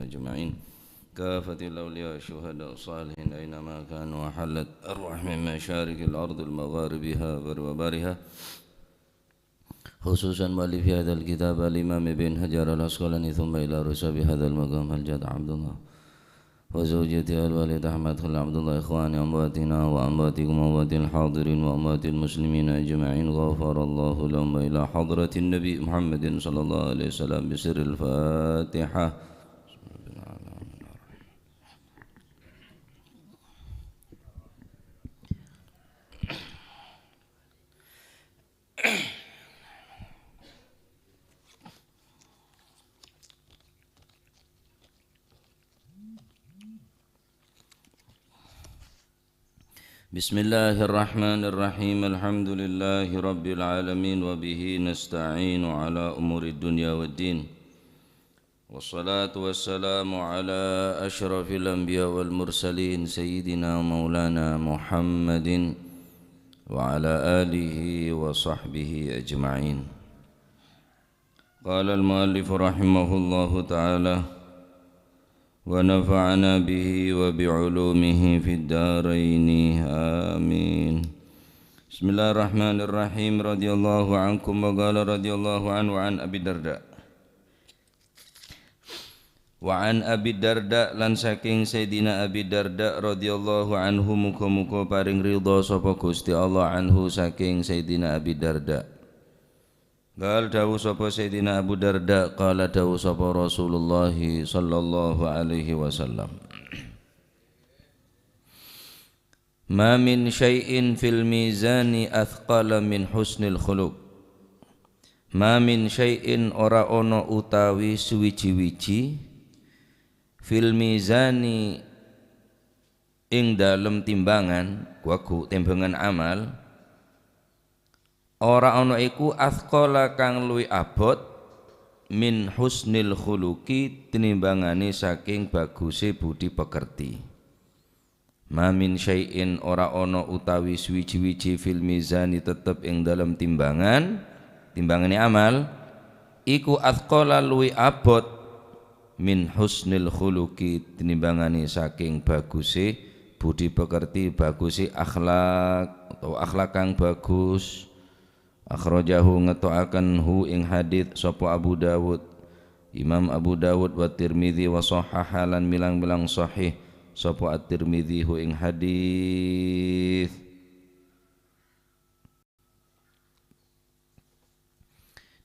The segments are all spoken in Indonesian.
أجمعين كافة الأولياء الشهداء الصالحين أينما كانوا وحلت أرواح من مشارق الأرض المغاربها وبرها خصوصا مؤلف هذا الكتاب الإمام ابن حجر العسقلاني ثم إلى رساب هذا المقام الجد عبد الله وزوجته الوالد أحمد خل عبد الله إخواني أمواتنا وأمواتكم وأموات الحاضرين وأموات المسلمين أجمعين غفر الله لهم إلى حضرة النبي محمد صلى الله عليه وسلم بسر الفاتحة. بسم الله الرحمن الرحيم الحمد لله رب العالمين وبه نستعين على أمور الدنيا والدين والصلاة والسلام على أشرف الأنبياء والمرسلين سيدنا مولانا محمد وعلى آله وصحبه أجمعين. قال المؤلف رحمه الله تعالى ونفعنا به وبعلومه في الدارين آمين. بسم الله الرحمن الرحيم رضي الله عنكم وقال رضي الله عنه عن أبي الدرداء وعن أبي الدرداء lan saking Sayyidina Abi Darda radhiyallahu anhu muga-muga paring ridha sapa Gusti Allah anhu saking Sayyidina Abi Darda. Qal dawu sapa Sayyidina Abu Darda qala dawu sapa Rasulullah sallallahu alaihi wasallam ma min syai'in fil mizani athqala min husnil khuluq. Ma min syai'in ora ono utawi suwiji-wiji fil mizani ing dalem timbangan wagu timbangan amal ora ana iku athqala kang luwih abot min husnil khuluqi tinimbangane saking baguse budi pekerti. Ma min syai'in ora ana utawi suwiji-wiji fil mizani tetep ing dalam timbangane amal iku athqala luwih abot min husnil khuluqi tinimbangane saking baguse budi pekerti baguse akhlak atau akhlak kang bagus. Akhrajahu ngetoaken hu ing hadits sapa Abu Dawud Imam Abu Dawud wa Tirmidzi wa sahhaha lan milang-milang sahih sapa At-Tirmidzi hu ing hadits.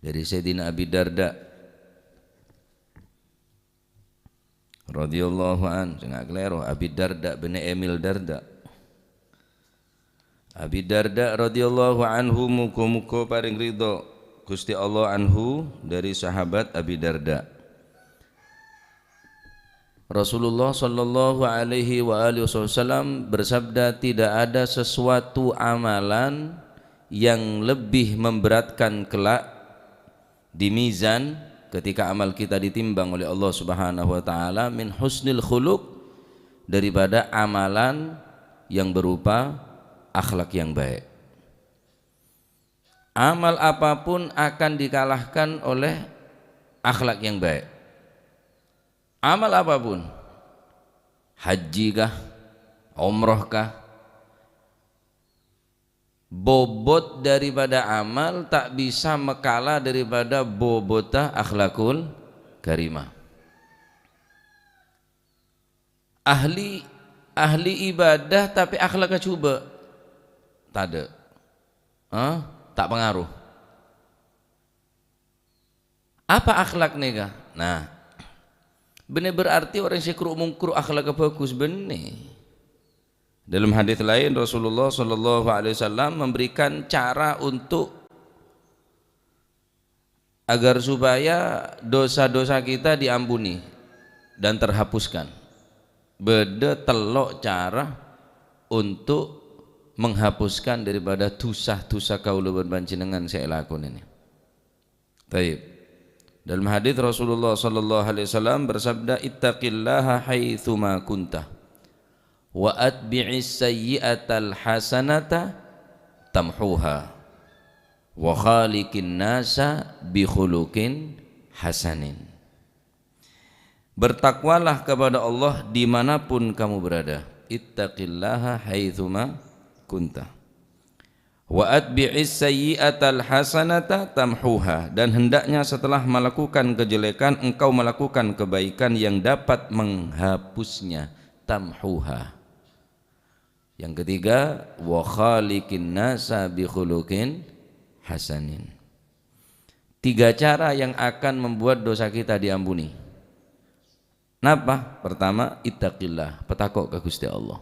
Dari Sayyidina Abi Darda radhiyallahu an jangan kelero Abi Darda bin Emil Darda. Abi Darda radhiyallahu anhu muga-muga paring ridho Gusti Allah anhu dari sahabat Abi Darda. Rasulullah sallallahu alaihi wa alihi wasallam bersabda, tidak ada sesuatu amalan yang lebih memberatkan kelak di mizan ketika amal kita ditimbang oleh Allah Subhanahu wa taala min husnil khuluq daripada amalan yang berupa akhlak yang baik. Amal apapun akan dikalahkan oleh akhlak yang baik. Amal apapun, haji kah, umroh kah, bobot daripada amal tak bisa mekalah daripada bobotah akhlakul karimah. Ahli ibadah tapi akhlaknya coba tak ada, tak pengaruh. Apa akhlak nega? Nah, benar berarti orang syukur mungkur akhlak bagus benar. Dalam hadis lain Rasulullah sallallahu alaihi wasallam memberikan cara untuk agar supaya dosa-dosa kita diampuni dan terhapuskan. Beda telok cara untuk menghapuskan daripada dosa-dosa kaula berpanjenengan saya lakon ini. Baik. Dalam hadis Rasulullah sallallahu alaihi wasallam bersabda, ittaqillaha haitsu ma kunta wa atbi'is sayyi'atal hasanata tamhuha wa khaliqin nasa bi khuluqin hasanin. Bertakwalah kepada Allah dimanapun kamu berada. Ittaqillaha haitsuma kunta. Wa atbi'is sayyi'atal hasanata tamhuha, dan hendaknya setelah melakukan kejelekan engkau melakukan kebaikan yang dapat menghapusnya. Tamhuha. Yang ketiga, wa khaliqin nasa bi khuluqin hasanin. 3 cara yang akan membuat dosa kita diampuni. Napa? Pertama, ittaqillah, petakok ke Gusti Allah.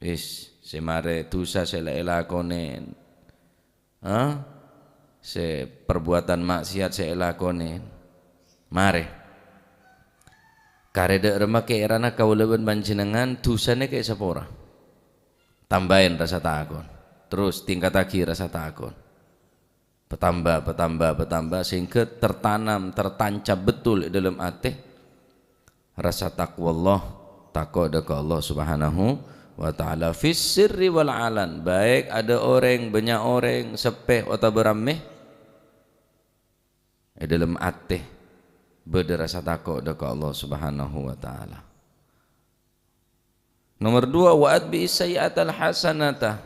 Wis semare dosa sela lakonen, se perbuatan maksiat se lakonen, mare kareda remake erana kaulaban panjenengan dosane kayak sepora, tambahin rasa takon, terus tingkat lagi rasa takon, petambah sehingga tertancap betul dalam hati rasa takwa Allah, takwa ke Allah Subhanahu wa ta'ala fis sirri wal alan, baik ada orang banyak orang sepeh atau berameh dalam hati berderasa takut dekat Allah Subhanahu wa ta'ala. Nomor 2, wa'ad bi sayyi'atal hasanata,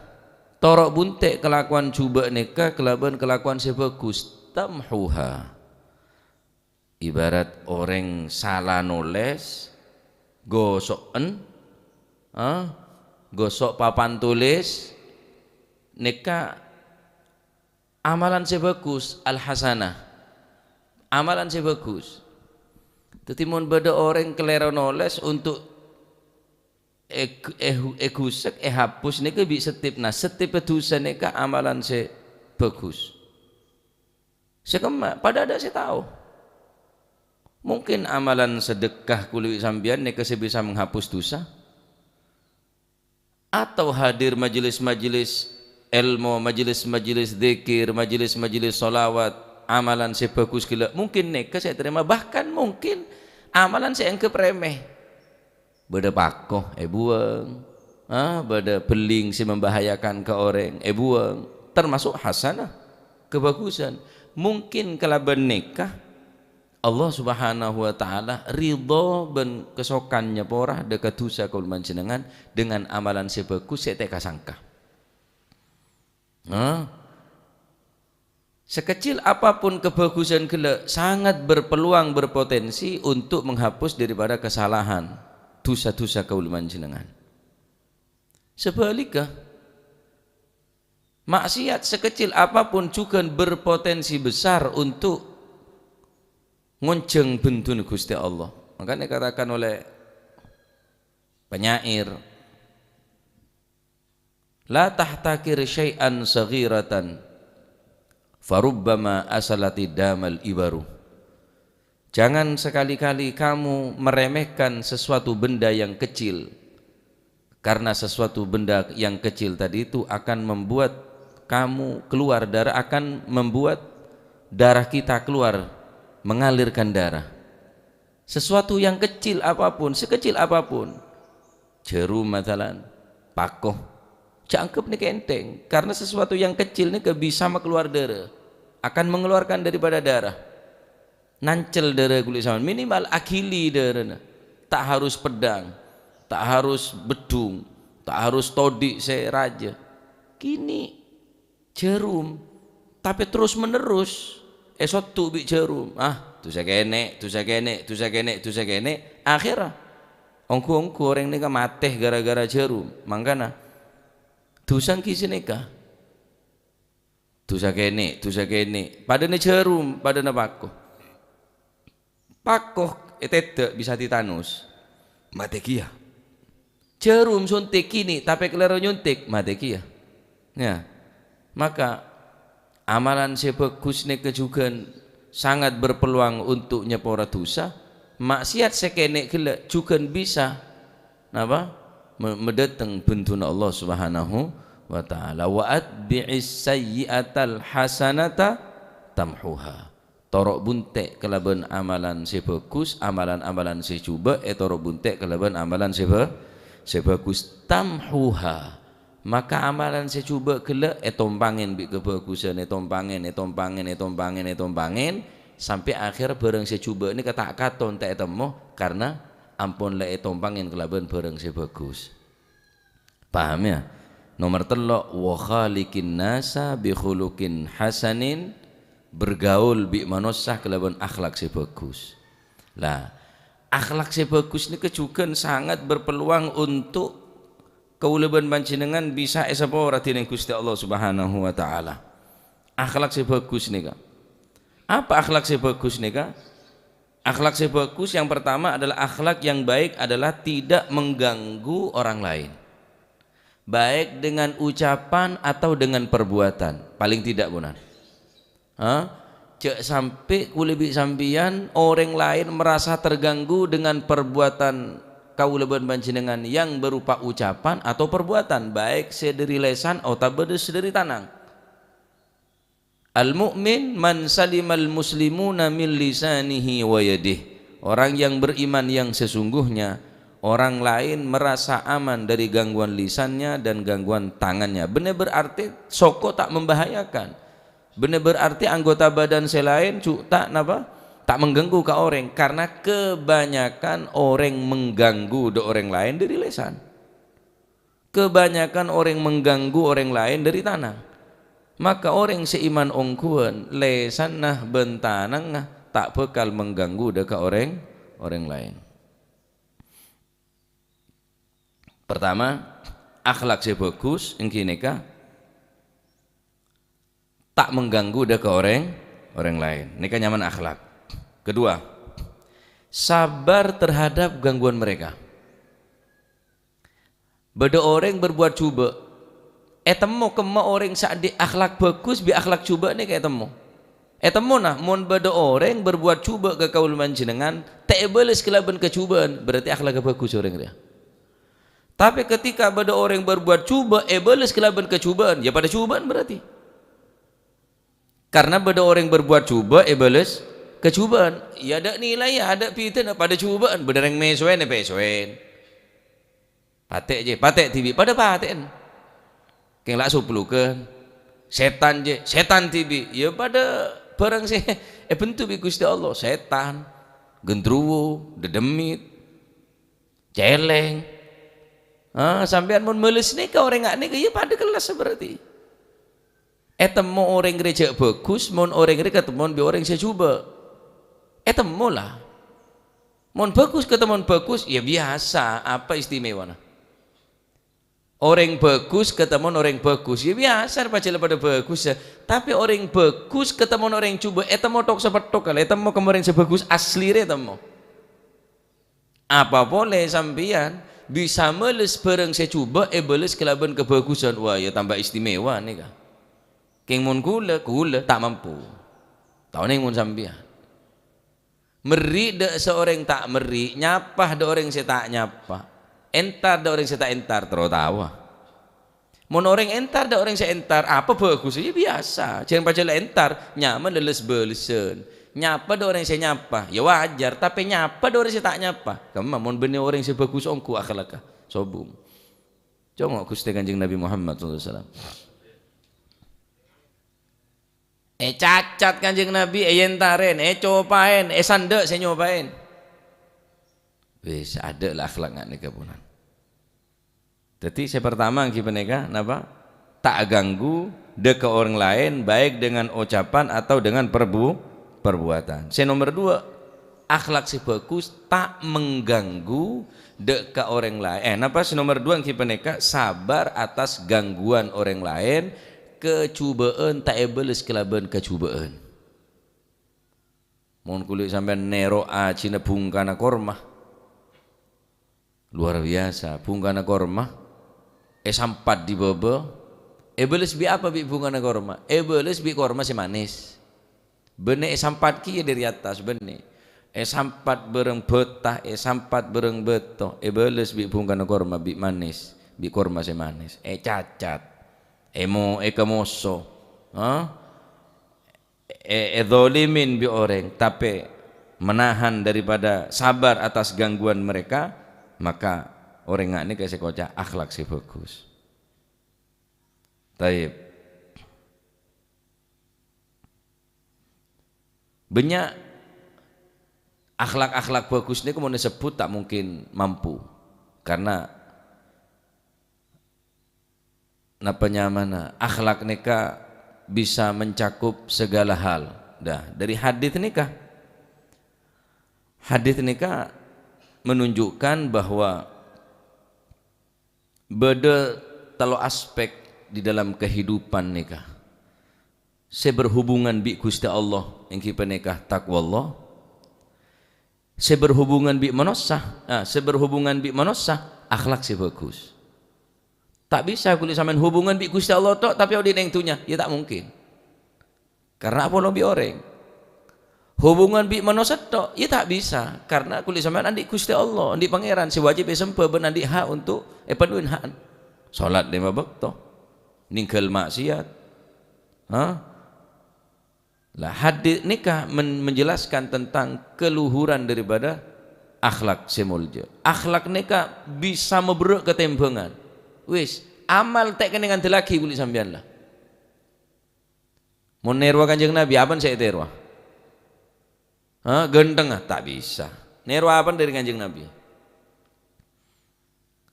torok buntek kelakuan cuba nikah kelaban kelakuan sebagus. Tamhuha, ibarat orang salah nulis gosoken, gosok papan tulis nikah amalan sebagus al-hasanah, amalan sebagus. Tetimun beda orang kelero noles untuk egusek hapus nikah bi setip, nah setip dosa nikah amalan sebagus. Sekema pada ada saya tahu. Mungkin amalan sedekah kuli sambian nikah bisa menghapus dosa. Atau hadir majelis-majelis ilmu, majelis-majelis zikir, majelis-majelis solawat, amalan sebagus gila, mungkin neka saya terima, bahkan mungkin amalan saya anggap remeh, beda pakoh buang, beda beling si membahayakan ke orang buang, termasuk hasanah, kebagusan. Mungkin kalaban nikah Allah Subhanahu wa ta'ala ridho ben kesokannya porah dekat dosa kaul manjenengan dengan amalan sebagus saya teka sangka. Sekecil apapun kebagusan gila sangat berpeluang berpotensi untuk menghapus daripada kesalahan dosa-dosa kaul manjenengan. Sebaliknya maksiat sekecil apapun juga berpotensi besar untuk ngonceng bentun Gusti Allah. Makanya katakan oleh penyair, la tahtakir syai'an saghiratan farubbama asalati damal ibaru. Jangan sekali-kali kamu meremehkan sesuatu benda yang kecil, karena sesuatu benda yang kecil tadi itu akan membuat kamu keluar darah, akan membuat darah kita keluar, mengalirkan darah. Sesuatu yang kecil apapun, sekecil apapun, jerum matalan, pakoh, cangkep nih kenteng, karena sesuatu yang kecil nih bisa keluar darah, akan mengeluarkan daripada darah, nancel darah kulit sama, minimal akili darah, tak harus pedang, tak harus bedung, tak harus todik raja, kini jerum, tapi terus menerus. Esok tu bi jerum, tu saya kene, akhirnya ongku orang ni mateh gara-gara jerum, mangkana dosa kisi nikah, tu saya kene, pada ni jerum, pada na pakoh, tidak bisa titanus, mate kia, jerum suntik kini, tapi kelero nyuntik, mate kia, ya, maka amalan sebagus neka juga sangat berpeluang untuk nyepora dosa. Maksiat sekene gila juga bisa napa mendatang bentun Allah Subhanahu wa ta'ala. Wa atbi'is sayyi'atal hasanata tamhuha, torok buntek kelaban amalan sebagus, amalan-amalan secuba torok buntek kelaban amalan sebagus. Tamhuha, maka amalan saya coba kelak tompangin bi kebagusan, tompangin sampai akhir bareng saya coba ini kata katon tak temu karena ampun lek tompangin kelaban bareng saya bagus. Paham ya? Nomor telok wa khaliqin nasa bi khuluqin hasanin, bergaul bi manusia kelaban akhlak saya bagus. Lah akhlak saya bagus ini kejukan sangat berpeluang untuk kaulaban panjenengan bisa esapa ora dening Gusti Allah Subhanahu wa taala. Akhlak saya bagus nika. Apa akhlak saya bagus nika? Akhlak saya bagus yang pertama adalah akhlak yang baik adalah tidak mengganggu orang lain. Baik dengan ucapan atau dengan perbuatan. Paling tidak bunan. Cek sampai kulibi sampian orang lain merasa terganggu dengan perbuatan kaulaban panjenengan yang berupa ucapan atau perbuatan, baik sederi lesan atau sederi tanang. Al-mu'min man salimal muslimuna min lisanihi wa yadihi. Orang yang beriman yang sesungguhnya, orang lain merasa aman dari gangguan lisannya dan gangguan tangannya. Benar berarti soko tak membahayakan. Benar berarti anggota badan selain tak mengganggu ke orang, karena kebanyakan orang mengganggu orang lain dari lisan. Kebanyakan orang mengganggu orang lain dari tanah. Maka orang seiman ongkuan lesan nah bentanang nah tak bakal mengganggu dekat orang lain. Pertama, akhlak saya bagus engkineka tak mengganggu dekat orang lain. Nika nyaman akhlak. Kedua, sabar terhadap gangguan mereka. Beda orang berbuat cuba, temu kema orang saat di akhlak bagus bi akhlak cuba nih kayak temu. Temu nah, mon beda orang berbuat cuba ke kaul panjenengan, tak beles kelaban kecubaan, berarti akhlak bagus orang dia. Tapi ketika beda orang berbuat cuba, beles kelaban kecubaan, ya pada cubaan berarti. Karena beda orang berbuat cuba, beles kecubaan, ya ada nilai, ya ada pitan pada cubaan, bener yang mesuen ya pesuen. Patek je, patek tibi, pada paten. Keng lak suplukeun setan je, setan tibi, ya pada barang sih bentuk bi Gusti Allah, setan, gendruwo, dedemit, celeng. Sampean mun meuleuh nika orang ngak nika ya pada kelas berarti. Temu orang gereja bagus, mun orang gereja ketemu bi orang saya coba. Temu lah. Mun bagus ketemu bagus, ya biasa, apa istimewanya? Orang bagus ketemu orang bagus, ya biasa pacar pada bagus ya. Tapi orang bagus ketemu orang coba, temu tok sepetok kali, temu kemarin sebagus asli temu. Apa boleh sampean bisa meles bareng saya coba, beles kelaban kebagusan, wah ya tambah istimewa nih kah? Keng mun kula tak mampu. Tahu nih mun sampean. Meri de seorang tak meri, nyapah de orang saya tak nyapah. Entar de orang saya tak entar, terus tawa. Mun orang entar de orang saya entar, apa bagus ya biasa. Jangan pacar entar, nyaman leles belesen. Nyapa de orang saya nyapa, ya wajar. Tapi nyapa de orang saya tak nyapa. Kamu mun bener orang saya bagus ongku akhlakah, sobung. Coba Gusti Kanjeng Nabi Muhammad SAW. Cacat Kanjeng Nabi, yentaren, copain, sandek saya nyobain. Wis ada lah akhlak ngak nika punan. Jadi saya pertama gimana napa? Tak ganggu deke orang lain baik dengan ucapan atau dengan perbuatan. Saya nomor dua, akhlak si bagus tak mengganggu deke orang lain. Napa si nomor dua gimana? Sabar atas gangguan orang lain. Kecubaan tak beles kelaban kecubaan. Mohon kulit sampai nero cina bungkana korma. Luar biasa, bungkana korma. Sampat di baba. Beles bi apa bi bungkana korma? Beles bi korma si manis. Bene sampat ki dari atas bene. Sampat bereng betah, sampat bereng beto. Beles bi bungkana korma bi manis, bi korma si manis. Cacat. Kamoso, zolimin bi orang, tapi menahan daripada sabar atas gangguan mereka, maka orang ngak ini kasih kocak akhlak si bagus. Taib. banyak akhlak-akhlak bagus ini kemudian disebut tak mungkin mampu karena napanya mana akhlak nikah bisa mencakup segala hal. Dah dari hadits nikah menunjukkan bahwa beda telo aspek di dalam kehidupan nikah. Seberhubungan bi Gusti Allah yang kita nikah takwa Allah. Seberhubungan bi manusia, akhlak si bagus. Tak bisa kulit samain hubungan bi Gusti Allah tok tapi ada yang tunya, ya tak mungkin. Karena apa lebih orang? Hubungan bi manusia tok, ya tak bisa. Karena kulit samain andi Gusti Allah, andi pangeran, si wajib sempe ben andi hak untuk penuhin hak. Salat 5 waktu, ninggal maksiat. Lah hadis nikah menjelaskan tentang keluhuran daripada akhlak semulja. Akhlak nikah bisa meberuk ketembangan. Wis amal tak kena dengan laki kulit sambian lah. Mau nerwa kanjeng Nabi apa saya terwa? Genteng tak bisa. Nerwa apa dari kanjeng Nabi?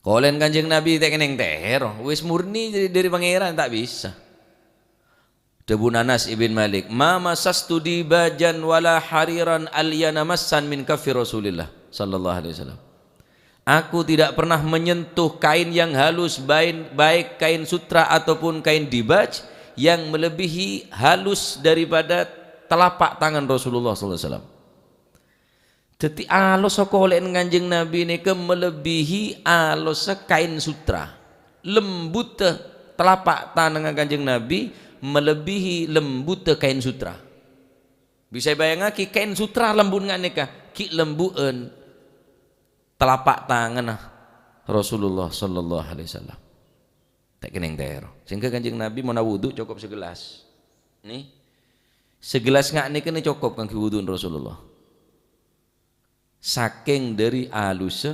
Kolen kanjeng Nabi tak kena terwa. Wis murni dari pangeran tak bisa. Debu Anas ibn Malik, ma masastu dibajan wala hariran alyana massan min kafir Rasulillah sallallahu alaihi wasallam. Aku tidak pernah menyentuh kain yang halus baik kain sutra ataupun kain dibaj yang melebihi halus daripada telapak tangan Rasulullah sallallahu alaihi wasallam. Jadi alus oleh kanjeng Nabi ini ke melebihi alus kain sutra. Lembut telapak tangan kanjeng Nabi melebihi lembut kain sutra. Bisa bayangkan kain sutra lembut nggak nikah, ki lembuan telapak tangan Rasulullah sallallahu alaihi wasallam. Tak keneng tero. Sehingga kanjeng Nabi mau wudu cukup segelas. Nih. Segelas nggak nih kena cukup kangge wudu Rasulullah. Saking dari alus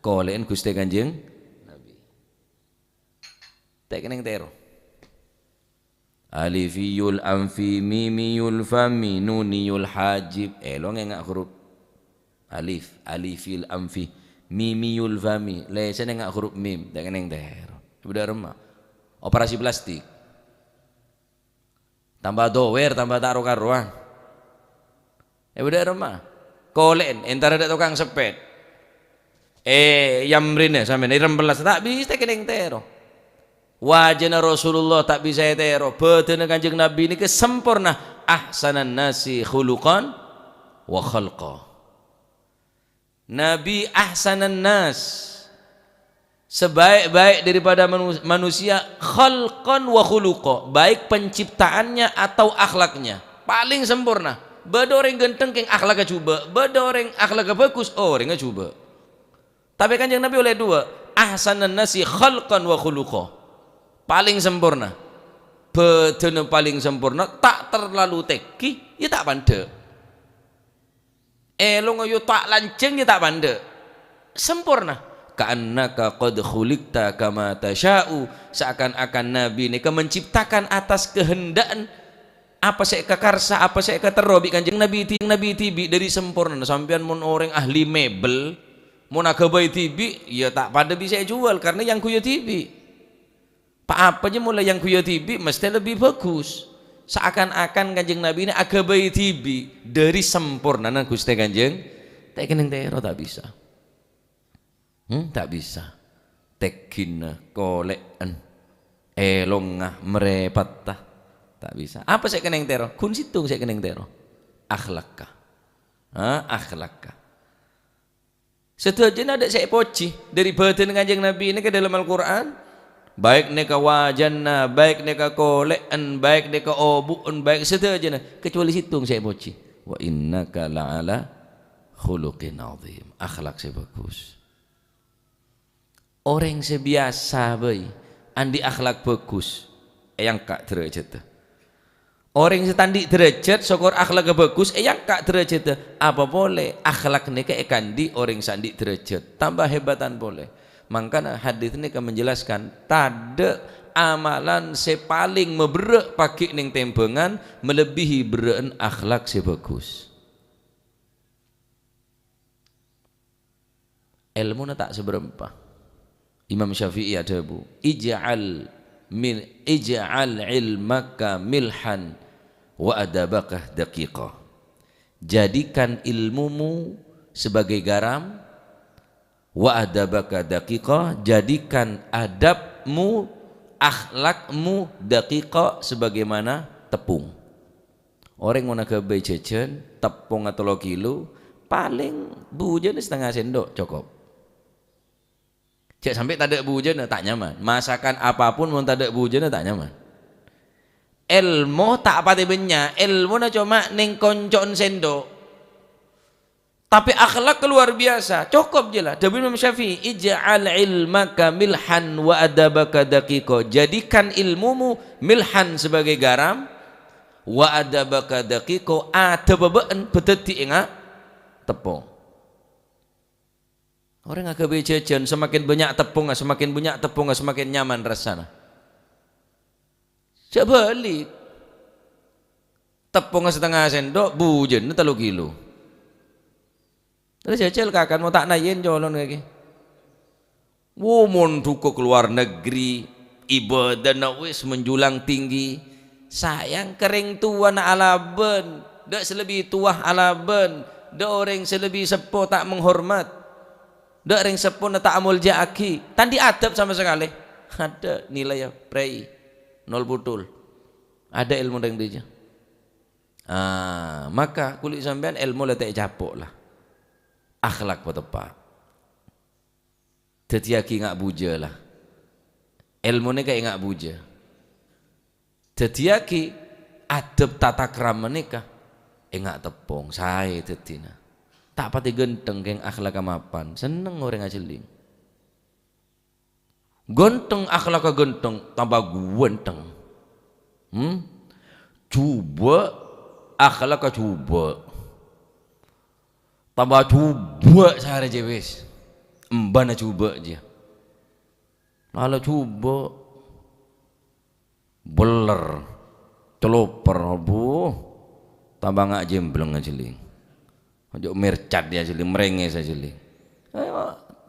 kolen Gusti kanjeng Nabi. Tak keneng tero. Alifiyul amfi mimiyul fami nuniyul hajib. Lo ngak huruf alifil amfi mimiyul fami lesen ngak huruf mim tak keneng tero. Udah remah. Operasi plastik. Tambah dower tambah taruh karuan. Udah remah. Kolen entar ada tukang sepet. Yamrine sampe rembelas tak bisa keneng tero. Wajana Rasulullah tak bisa tero. Betulnya kanjeng Nabi ini kesempurna. Ahsanan nasi khuluqan wa khalqa. Nabi ahsanan nas, sebaik-baik daripada manusia, khalqan wa khuluqa, baik penciptaannya atau akhlaknya paling sempurna. Beda orang genteng keng akhlaknya coba, beda orang akhlaknya bagus orangnya coba. Tapi kanjeng Nabi oleh dua, ahsanan nasi khalqan wa khuluqa, paling sempurna. Betul paling sempurna, tak terlalu teki, ya tak pandai. Lo ngoyo tak lanceng ya tak pandai. Sempurna. Ka'annaka qad khuliqta kama tasha'u, seakan-akan Nabi ini menciptakan atas kehendak apa saya kekarsa, apa saya keterobi kanjeng Nabi tibi dari sempurna. Sampean mun orang ahli mebel, mun agabai tibi, ya tak pada bisa jual karena yang kuyo tibi. Pak apa aja mulai yang kuyo tibi mesti lebih bagus. Seakan-akan kanjeng Nabi ini agabai tibi dari sempurna nang Gusti kanjeng tak keneng tero tak bisa. Tak bisa. Tekina kolekan elongah merepatah tak bisa. Apa saya keneng tero? Kun situng saya keneng tero. Akhlakka. Akhlakka. Setuju ada saya poci dari batin kanjeng Nabi ini ke dalam Al-Qur'an. Baik neka wajanna, baik neka kolekan, baik neka obuun, baik setuju kecuali situng saya poci. Wa innaka la'ala khuluqin azim. Akhlak saya bagus. Orang sebiasa bayi andi akhlak bagus yang kak derajat. Orang setandi derajat sokor akhlak bagus yang kak derajat. Apa boleh akhlak neka kandi orang sandi derajat tambah hebatan boleh. Mangkana hadis ini akan menjelaskan tade amalan sepaling meberek pakai ning tembengan melebihi bereen akhlak sebagus. Ilmu tak seberapa. Imam Syafi'i ada bu, ij'al ilmaka milhan wa adabaka daqiqah. Jadikan ilmumu sebagai garam, wa adabaka daqiqah, jadikan adabmu, akhlakmu daqiqah sebagaimana tepung. Orang mau nak ke jajan tepung atau kilo paling bujen setengah sendok cukup. Cek sampai tak ada bujen tak nyaman. Masakan apapun mau tak ada bujen tak nyaman. Ilmu tak pati banyak, ilmu na cuma ning koncon sendok. Tapi akhlak luar biasa, cukup je lah. Dari Imam Syafi'i, ij'al ilmaka milhan wa adabaka daqiqah. Jadikan ilmumu milhan sebagai garam, wa adabaka daqiqah, adababaan beteti ingat tepung. Orang agak bejajan semakin banyak tepung, semakin nyaman rasanya. Sebalik tepung setengah sendok, bujen 3 kilo. Terus jajal kakak mau tak nayin jolon kaki. Womon duko keluar negeri, ibadah wis menjulang tinggi. Sayang kering tua na alaben, dak selebih tua alaben, dak orang selebih sepo tak menghormat, dak orang sepo na tak amul jaaki. Tandi adab sama sekali. Ada nilai ya prei. 0 putul. Ada ilmu yang dia. Maka kulit sampean ilmu letak capok lah. Akhlak petepak. Tetiaki ngak buja lah. Ilmu ni kayak ngak buja. Tetiaki adab tata krama nikah. Ngak tepung saya tetina. Tak pati genteng keng akhlak mapan. Seneng orang ajeling. Genteng akhlak genteng tambah genteng. Coba akhlak coba. Tambah coba sehari je wis. Mbana coba je. Lalu coba beler celoper bu. Tambah ngak jembleng ajeling. Ojo mercat dia ajeling, merenges ajeling.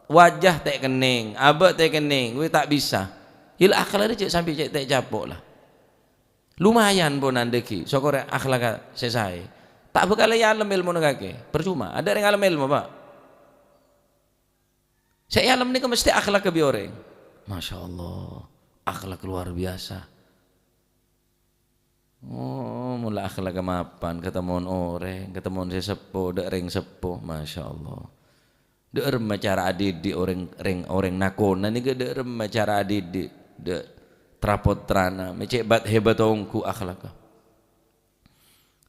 Wajah tak kening, abak tak kening, we tak bisa. Hil akhlak dia sampai cek tak capok lah. Lumayan pun andeki, sokor akhlak selesai. Tak bekal ya alam ilmu nagake, percuma. Ada yang alam ilmu pak. Saya alam ni mesti akhlak kebi orang. Masya Allah, akhlak luar biasa. Oh, mula akhlak mapan, ketemu orang, ketemu sesepo, dak ring sepo, masya Allah. Dek cara adidik orang nakona ni ke dek cara adidik dek trapot trana mecek bat hebat ongku akhlak.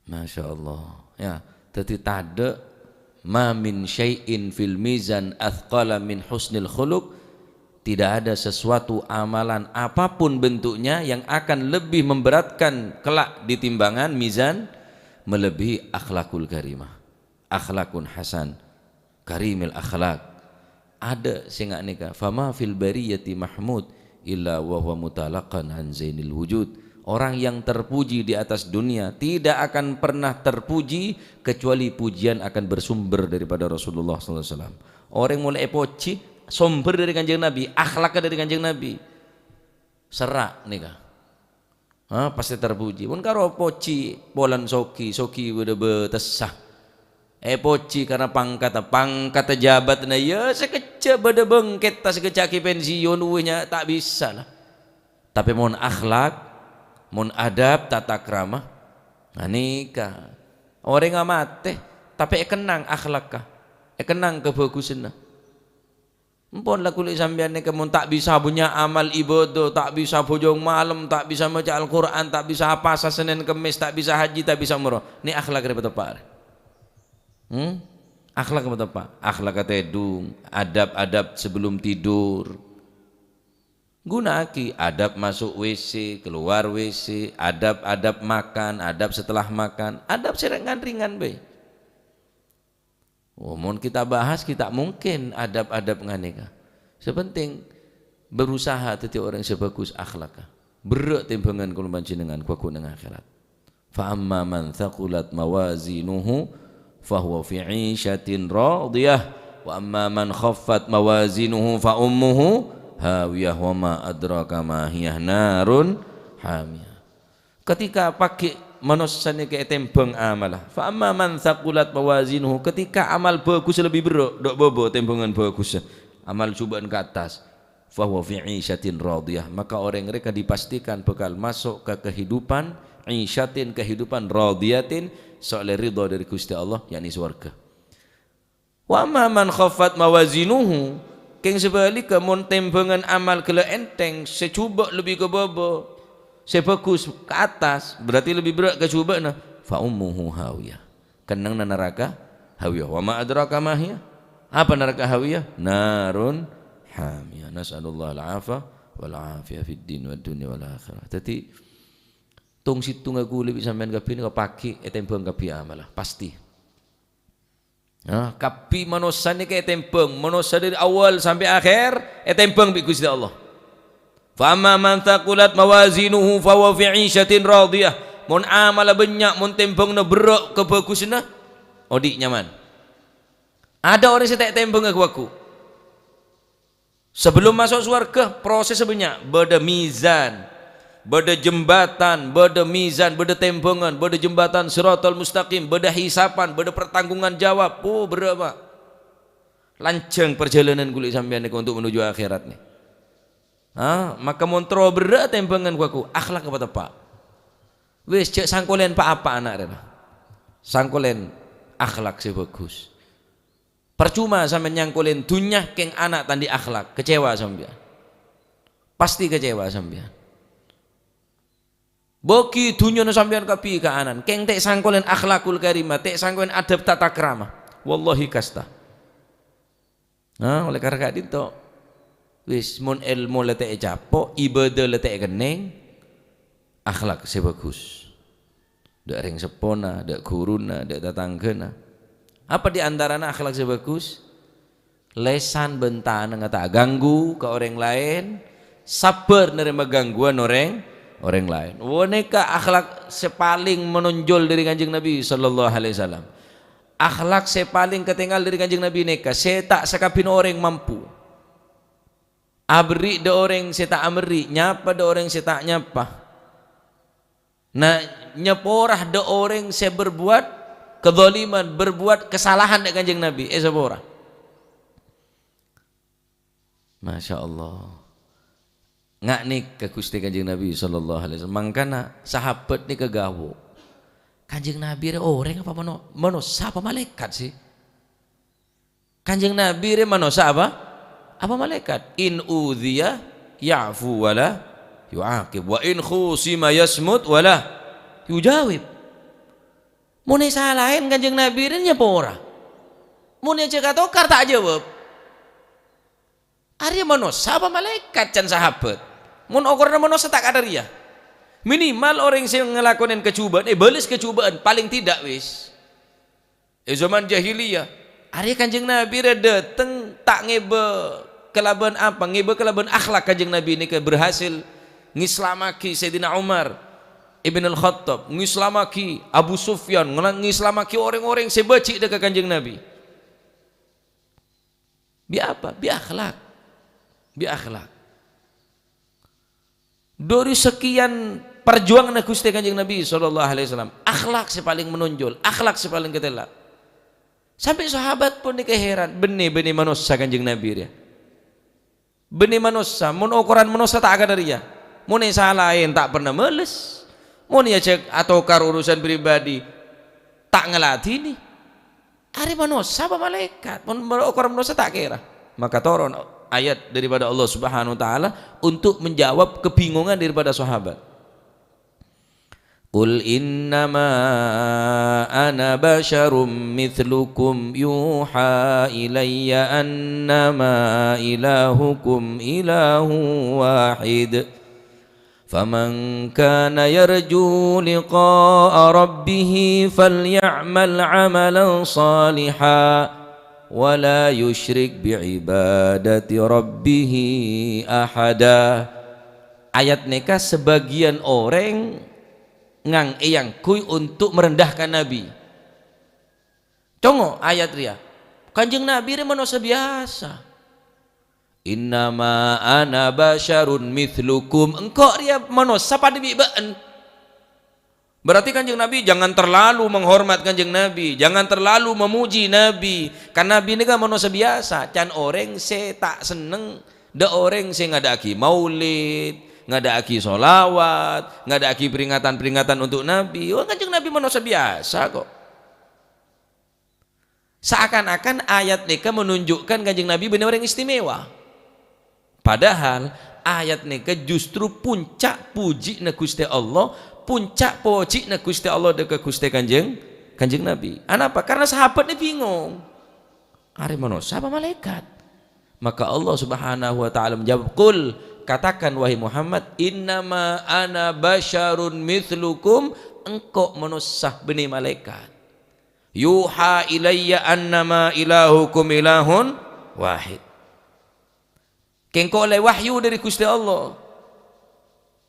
Masya Allah ya. Tadi tade ma min syai'in fil mizan athqala min husnil khuluq. Tidak ada sesuatu amalan apapun bentuknya yang akan lebih memberatkan kelak di timbangan mizan melebihi akhlakul karimah, akhlakun hasan, karimil akhlak. Ada sing ngak nikah fama fil bariyati mahmud illa wa huwa mutalaqan an zainil wujud. Orang yang terpuji di atas dunia tidak akan pernah terpuji kecuali pujian akan bersumber daripada Rasulullah sallallahu alaihi wasallam. Orang mulai puji sumber dari Kanjeng Nabi, akhlaknya dari Kanjeng Nabi. Serak nikah. Pasti terpuji. Pun karo puji bolan soki udah betesah. Poci karena pangkat jabat na ya sekecap beda bengket tas sekecaki pensiun uenya tak bisa lah. Tapi mon akhlak, mon adab, tata krama, nikah. Orang nggak mati, tapi kenang akhlak kah, kenang kebagusan. Empon lah kulit sambian nikah mon tak bisa punya amal ibadah, tak bisa bojong malam, tak bisa baca Al-Quran, tak bisa apa Senin Kemis, tak bisa haji, tak bisa umroh. Ini akhlak dari tepat. Akhlak apa? Akhlak tedung, adab-adab sebelum tidur. Gunaki adab masuk WC, keluar WC, adab-adab makan, adab setelah makan, adab ringan be. Mun kita bahas kita mungkin adab-adab nganika. Sepenting berusaha dadi orang sebagus akhlak. Berat timbangan kula panjenengan kuwi nang akhirat. Fa amma man thaqulat mawazinuhu fahuwa fi 'ishatin radiyah wa amma man khaffat mawazinuhu fa ummuhu hawiyah wa ma adraka ma hiyah narun hamiyah. Ketika pakai manusia ke tembang amalah. Fa amma man thaqulat mawazinuhu, ketika amal bagus lebih berat, dok bobo tembangan bagus. Amal cobaan ke atas. Fa huwa fi 'ishatin radiyah, maka orang mereka dipastikan bakal masuk ke kehidupan 'ishatin, kehidupan radiyatin, soalnya ridha dari Gusti Allah, yakni surga. Wa amma man khaffat mawazinuhu, keng sebaliknya mun tembangan amal kele enteng, secoba lebih ke bobo, sebagus ke atas, berarti lebih berat ke cobaan. Fa ummuhu hawiyah, kenang na neraka hawiyah. Wa ma adraka ma hiya, apa neraka hawiyah? Narun hamiyah. Nas'alullah al-'afa wal 'afiyah fid din wad dunya wal akhirah. Dadi tung situ ngaguli sampean kabeh nek pagi etembang kabeh amalah pasti. Nah, kabeh manusia ni kayak tembang, manusia dari awal sampai akhir tembang bi Gusti Allah. Fa amma man thaqulat mawazinuhu fa huwa fi 'ishatin radiyah. Mun amal banyak, mun tembangna berat kebagusna, odik nyaman. Ada orang yang tak tembang aku. Sebelum masuk surga proses banyak, beda mizan, beda jembatan, beda mizan, beda tembangan, beda jembatan siratal mustaqim, beda hisapan, beda pertanggungan jawab. Oh, berapa lancang perjalanan kulit sampean untuk menuju akhirat nih. Maka montro berat tembangan aku akhlak apa tepak. Wis cek sangkolen pak apa anak rela. Sangkolen akhlak sebagus. Percuma sampean nyangkolen dunya keng anak tandi akhlak, kecewa sampean. Pasti kecewa sampean. Boki dunya sampean kapi ke anan, keng tek sangkolen akhlakul karimah, tek sangkolen adab tata krama. Wallahi kasta. Oleh karena itu wis mun ilmu letek capo, ibadah letek keneng, akhlak sebagus. Dak ring sepona, dak guruna, dak tetanggana. Apa di antaranya akhlak sebagus? Lesan bentana ngata ganggu ke orang lain, sabar nerima gangguan orang lain. Waneka akhlak sepaling menonjol dari Kanjeng Nabi sallallahu alaihi wasallam. Akhlak sepaling ketinggal dari Kanjeng Nabi neka, saya tak sekapin orang mampu. Abri de orang saya tak amri, nyapa de orang saya tak nyapa. Nah, nyeporah de orang saya berbuat kezaliman, berbuat kesalahan dengan Kanjeng Nabi, sabora. Masya Allah. Ngak nih ke Gusti Kanjeng Nabi sallallahu alaihi wasallam. Mangkana sahabat nih kegawo. Kanjeng Nabi re orang apa manusia apa malaikat sih? Kanjeng Nabi re manusia apa? Apa malaikat? In udhiya ya'fu wala yu'aqib wa in khusima yasmut wala yujawib. Mun salahin Kanjeng Nabi nya apa ora? Mun cek atokar tak jawab. Ari manusia apa malaikat can sahabat? Mun okorna manusia tak ada ria. Minimal orang yang ngelakonin kecubaan, balas kecubaan paling tidak wis. Zaman jahiliyah, ari Kanjeng Nabi dateng tak ngebe kelaban apa? Ngebe kelaban akhlak Kanjeng Nabi ini berhasil ngislamaki Sayyidina Umar Ibn al-Khattab, ngislamaki Abu Sufyan, ngislamaki orang-orang sebacik dekat Kanjeng Nabi. Bi apa? Bi akhlak. Bi akhlak. Dari sekian perjuangan Gusti Kanjeng Nabi sallallahu alaihi wasallam, akhlak sepaling menonjol, akhlak sepaling ketelak. Sampai sahabat pun heran, benih-benih manusia Kanjeng Nabi dia. Benih manusia, mun ukuran manusia tak ada dia. Mun salahin tak pernah males. Mun ya cek atau kar urusan pribadi tak ngelatih nih. Ari manusia apa malaikat? Mun ukuran manusia tak kira. Maka turun ayat daripada Allah Subhanahu wa taala untuk menjawab kebingungan daripada sahabat. Qul innama ana basyarum mithlukum yuha ilayya annama ilahukum ilahu wahid. فمن كان يرجو لقاء ربه فليعمل عملا صالحا wa la yusyrik bi'ibadati rabbih ahada. Ayat nikah sebagian orang ngang eyang kui untuk merendahkan Nabi. Congo ayat ria. Kanjeng Nabi re manusia biasa. Innama ana basyarun mithlukum. Engkau ria manusia pada bibaan. Berarti kanjeng Nabi jangan terlalu menghormat kanjeng Nabi, jangan terlalu memuji Nabi. Karena Nabi ini kan manusia biasa. Can orang se tak seneng, da orang se ngadaki maulid, ngadaki solawat, ngadaki peringatan-peringatan untuk Nabi. Oh, kanjeng Nabi manusia biasa kok. Seakan-akan ayat nikah menunjukkan kanjeng Nabi benar orang istimewa. Padahal ayat nikah justru puncak puji na Gusti Allah, puncak puji na Gusti Allah dekat Gusti kanjeng Nabi. Kenapa? Karena sahabat ini bingung. Are manusia apa malaikat? Maka Allah Subhanahu wa taala menjawab, "Qul," katakan wahai Muhammad, "Innama ana basyarun mithlukum," engkau manusia benih malaikat. Yuha ilayya annama ilahukum ilahun wahid. Kengko oleh wahyu dari Gusti Allah.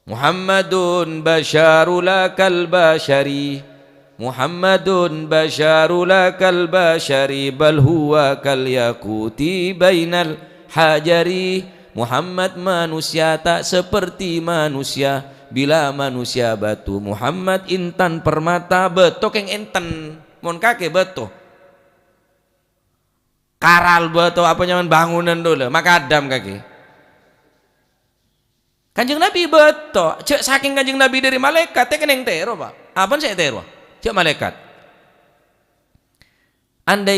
Muhammadun basyarulakal basyari, Muhammadun basyarulakal basyari, bal huwa kal yaquti bainal hajari. Muhammad manusia tak seperti manusia, bila manusia batu. Muhammad intan permata, beto keng enten mon kake beto. Karal beto apa nyaman bangunan dulu, makadam kaki. Kanjeng Nabi beto, cek saking kanjeng Nabi dari malaikat, teh keneng tero pak. Apa sih tero? Cek malaikat.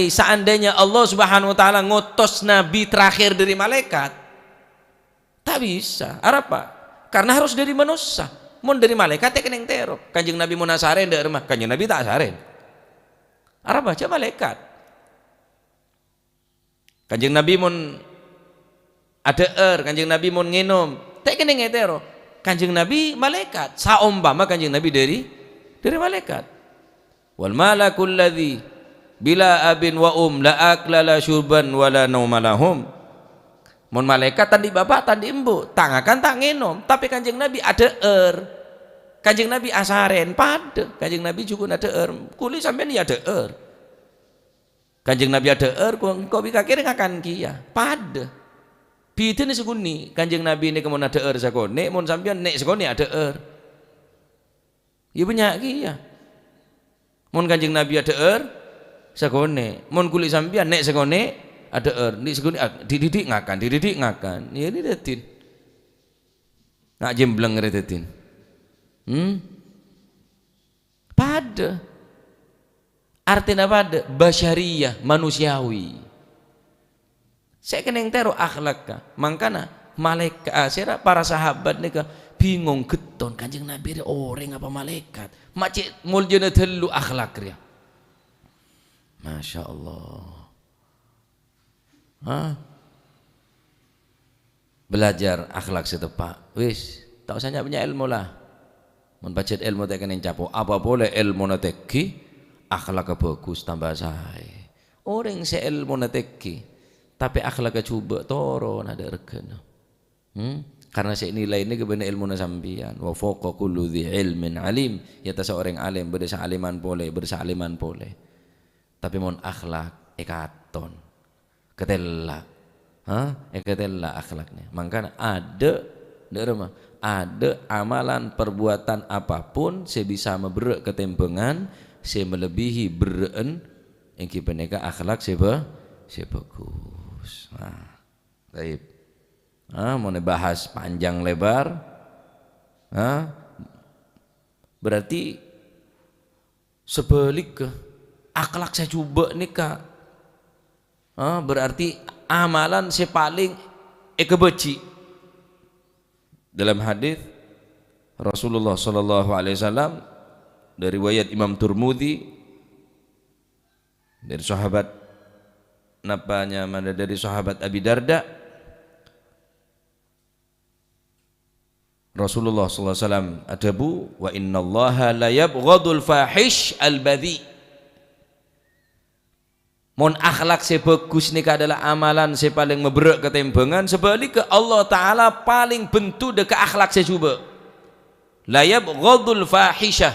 Seandainya Allah Subhanahu Wa Taala ngutus Nabi terakhir dari malaikat, tak bisa. Apa? Karena harus dari manusia. Mon dari malaikat teh keneng tero. Kanjeng Nabi mau nasaren dari rumah, kanjeng Nabi tak asaren. Arab baca malaikat. Kanjeng Nabi mun ada kanjeng Nabi mun nginum, tak kena ngetero. Kanjeng Nabi malaikat. Saumpama kanjeng Nabi dari malaikat. Wal malakul ladzi bila abin wa la akla la syurban wala nauma lahum. Mun malaikat tadi bapak tadi embu, tangakan tak nginum, tapi kanjeng Nabi ada Kanjeng Nabi asaren pada, kanjeng Nabi juga ada kuli sampean ya ada kanjeng Nabi ada kau bisa kira ngakan kia pada bida ni seguni kanjeng Nabi ni kemun ada sakone mun sampean nek sakone ada ya banyak kia mun kanjeng Nabi ada sakone mun kuli sampean nek sakone ada ni seguni dididik ngakan ya ini datin nak jembleng redatin. Pada artinya pada basyariyah manusiawi. Saya kena yang teru akhlak. Makanya malaikat asira para sahabat nika bingung geton kanjeng Nabi orang apa malaikat. Macik muljana telu akhlak dia. Masya Allah. Belajar akhlak setepak. Wis, tak usah punya ilmu lah. Mun bacet ilmu tak kena capo apa boleh ilmu nateki akhlak bagus tambah sae orang se ilmu nateki tapi akhlak coba toro nada regana karena se nilai ini kebenar ilmu nasambian wa fawqa kulli dhi ilmin alim ya ta seorang alim bersa aliman boleh tapi mun akhlak ekaton ketela ketela akhlaknya makanya ada amalan perbuatan apapun saya bisa memberek ketempengan saya melebihi bereen yang kita neka akhlak saya bagus. Baik. Mau bahas panjang lebar, berarti sebalik ke akhlak saya coba nikah, berarti amalan saya paling kebeci. Dalam hadis Rasulullah sallallahu alaihi wasallam dari riwayat Imam Turmudi dari sahabat dari sahabat Abi Darda Rasulullah sallallahu alaihi wasallam adabu wa innallaha la yabghadul fahish al-badhi. Mon akhlak se bagus nika adalah amalan se paling meberek ketembangan, sebalik ke Allah Ta'ala paling bentu deka akhlak se cuba. La yabghadul fahishah,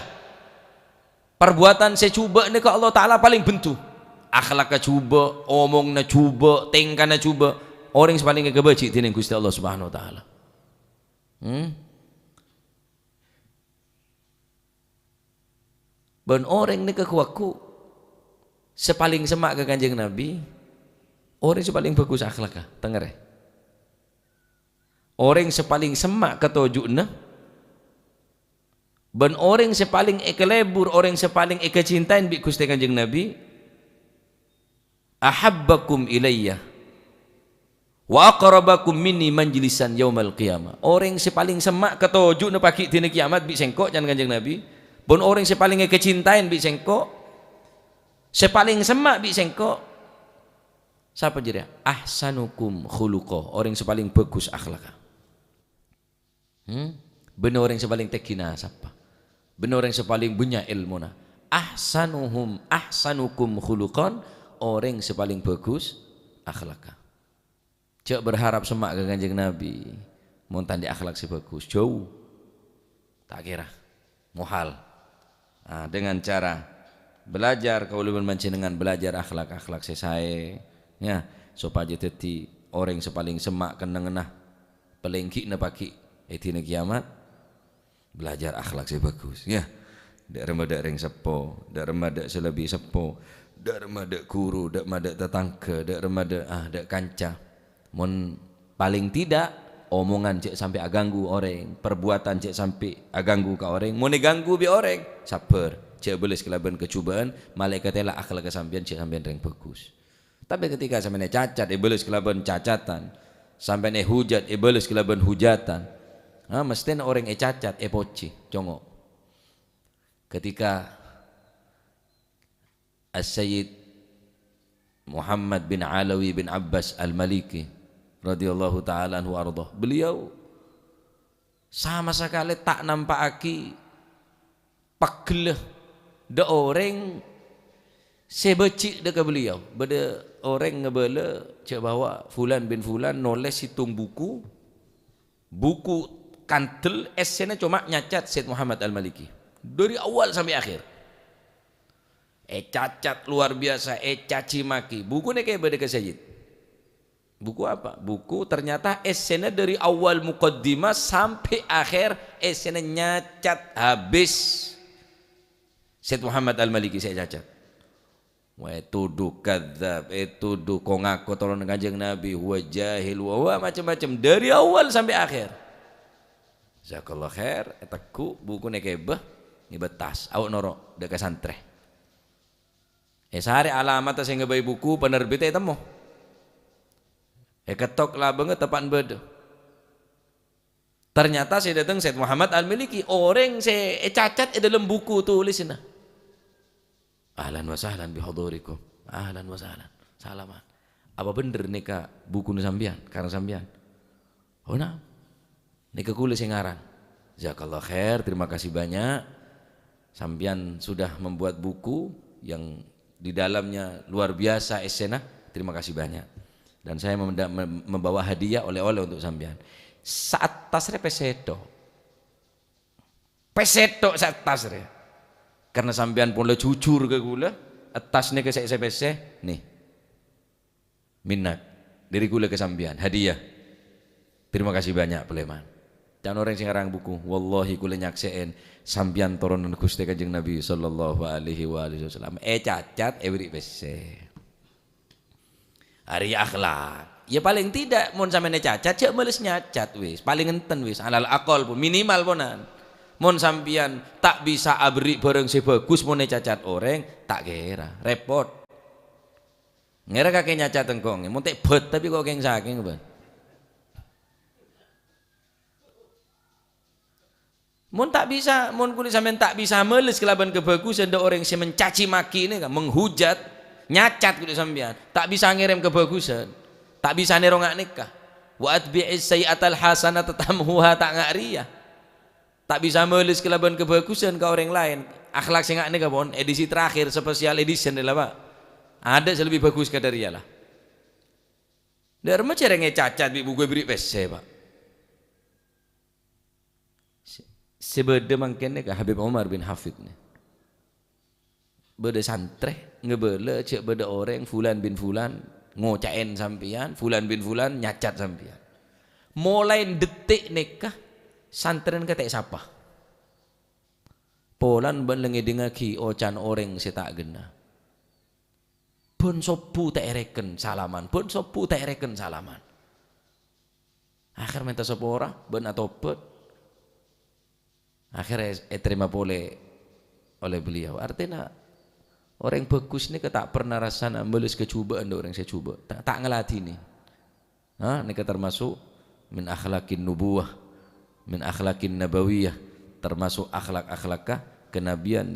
perbuatan se cuba nika Allah Ta'ala paling bentu. Akhlak ka cuba, omong na cuba, tingkah na cuba, orang se paling kebeci tining Gusti Allah Subhanahu Wa Ta'ala. Ben orang nika kuaku sepaling semak ke Kanjeng Nabi, orang sepaling bagus akhlaknya, denger ya. Orang sepaling semak ke tojukna, ben orang sepaling ekelebur, orang sepaling ekecintain bi Gusti Kanjeng Nabi, ahabbakum ilayya wa aqrabakum minni manjlisan yaumal qiyamah. Orang sepaling semak ke tojukna pagi dina kiamat bi sengkok jan Kanjeng Nabi, ben orang sepaling ekecintain bi sengkok, sepaling semak bi sengko siapa jadi ahsanukum khuluqa, orang sepaling bagus akhlaknya. Bener orang sepaling tekina siapa, bener orang sepaling punya ilmuna. Ahsanukum khuluqan, orang sepaling bagus akhlaknya. Cek berharap semak ke Kanjeng Nabi mun tandi akhlak si bagus jauh tak kira muhal. Dengan cara belajar kau lebih dengan belajar akhlak sesae ya, supaya jadi orang sepaling semak kenengenah pelengki na pagi dina kiamat belajar akhlak se bagus ya. Dak remada ring sepo, dak remada selebih sepo, dak remada guru, dak remada tetangga, dak remada dak kanca. Mun paling tidak omongan cek sampai aganggu orang, perbuatan cek sampai aganggu ka orang, mun ganggu bi orang sabar. Cek boleh kelaban kecubaan, malaikat lah akhlak kesampian cek sampean reng bagus. Tapi ketika sampean cacat, boleh kelaban cacatan, sampean hujat, boleh kelaban hujatan. Mesti orang cacat, poci, congok. Ketika As-Sayyid Muhammad bin Alawi bin Abbas Al-Maliki radhiyallahu taala anhu ardah, beliau sama sekali tak nampaki pageleh da orang sebecik deka beliau. Beda orang ngebela cek bawa fulan bin fulan noles hitung buku kantel esena cuma nyacat Syed Muhammad Al-Maliki dari awal sampai akhir. Cacat luar biasa, caci maki. Buku ni kayak beda ke Sayyid. Buku apa? Buku ternyata esena dari awal muqaddimah sampai akhir esena nyacat habis. Syed Muhammad Al-Maliki saya cacat. Wah tuduh kadzab, tuduh kau ngaku tolong Kanjeng Nabi, huwa jahil, wah macam-macam dari awal sampai akhir. Jazakallah khair, etaku buku nekebah ni betas, awak norok dekat santre. Sehari alamat saya ngebai buku penerbitnya temu. Ketok lah banget tepan beda. Ternyata saya datang Syed Muhammad Al-Maliki, orang saya cacat dalam buku tulisnya. Ahlan wa sahlan bihudurikum. Ahlan wa sahlan. Salaman. Apa bener nika buku nu sambian karena sambian? Oh nah. Nika kula sing ngarang. Jazakallah khair, terima kasih banyak. Sambian sudah membuat buku yang di dalamnya luar biasa esena. Terima kasih banyak. Dan saya membawa hadiah oleh-oleh untuk sambian. Saat tasre peseto. Peseto saat tasre. Karena sampean pun le jujur ke gula, atasnya ke saya nih, minat dari gula ke sampean hadiah. Terima kasih banyak peleman. Jangan orang sing ngarang buku, wallahi kula nyakseen sampean turunan Gusti Kanjeng Nabi sallallahu alaihi wasallam. Cacat beri pese. Ari akhlak. Ya paling tidak mun sampean cacat, cek meles nyacat wis, paling enten wis, alal akal pun minimal ponan. Mun sampian tak bisa abri bareng sebagus mun cacat orang tak kira repot. Ngira kakek nyacat engkong, mun tek bet tapi kok keng saking ben. Mun tak bisa, mun kulit sampean tak bisa meles kelaban kebagusan ada orang yang mencaci maki ini kan, menghujat, nyacat kulit sampean, tak bisa ngirim kebagusan, tak bisa nerongak nikah. Wa atbi'is sayyi'atal hasanata tamhuha tak ngariya. Tak bisa melis kelaban kebagusan ke orang lain. Akhlak sing ngak nikah pon edisi terakhir spesial edition adalah Pak. Ada yang lebih bagus dari lah. Dari cerenge cacat bi buku beri pese pak. Sebeda mangkene ke Habib Umar bin Hafid nih. Beda santre ngebele cek beda orang fulan bin fulan ngocain sampian, fulan bin fulan nyacat sampian. Mulai detik nikah santren ketek siapa? Polan ban lengi dengaki ocan orang setak gena. Pun sopu tak ereken salaman, pun sopu tak ereken salaman. Akhir minta sopu ora, ben atau pet. Akhirnya terima oleh beliau. Artinya orang bagus ni tak pernah rasanya melis kecubaan orang saya coba. Tak ngelatih ni. Ini termasuk min akhlaqin nubuwah, min akhlaqin nabawiyah, termasuk akhlak-akhlakah kenabian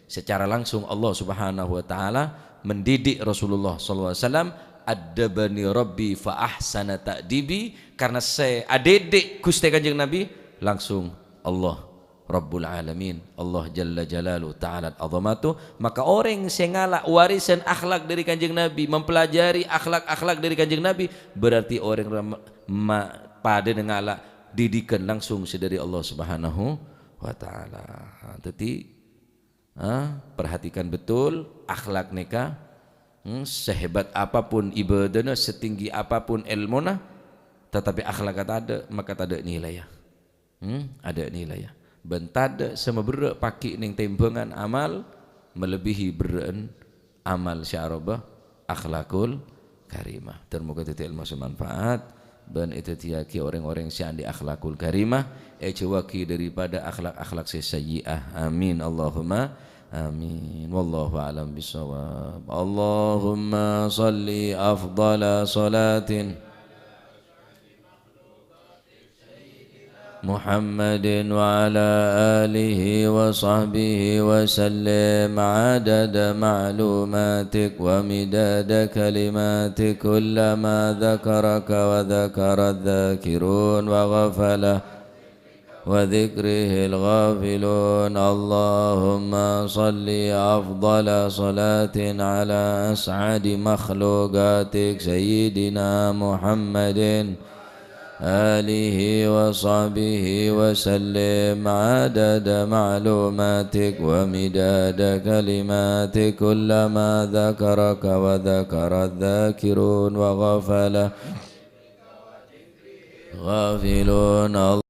secara langsung Allah Subhanahu wa taala mendidik Rasulullah sallallahu alaihi wasallam, addabani rabbi fa ahsana ta'dibi, karena saya adedek Gusti Kanjeng Nabi langsung Allah Rabbul Alamin, Allah Jalla Jalalu Ta'ala Azamatu. Maka orang yang ngalak warisan akhlak dari Kanjeng Nabi, mempelajari akhlak-akhlak dari Kanjeng Nabi, berarti orang pada ngalak didikan langsung dari Allah Subhanahu wa taala. Jadi perhatikan betul akhlak nikah. Sehebat apapun ibadahnya, setinggi apapun ilmunya, tetapi akhlak tak ada, maka tak ada nilai ya. Ada nilai ya. Bentada sama berak paki ning tembangan amal melebihi beren amal syarabah akhlakul karimah. Termoga itu ilmu semanfaat dan itu tiaki orang-orang yang di akhlakul karimah ejawaki daripada akhlak-akhlak sayyi'ah. Amin Allahumma amin. Wallahu a'lam bishawab. Allahumma salli afdala salatin محمد وعلى آله وصحبه وسلم عدد معلوماتك ومداد كلماتك كلما ذكرك وذكر الذاكرون وغفل وذكره الغافلون. اللهم صل أفضل صلاة على أسعد مخلوقاتك سيدنا محمد آله وصحبه وسلم عدد معلوماتك ومداد كلماتك كلما ذكرك وذكر الذاكرون وغفل غافلون.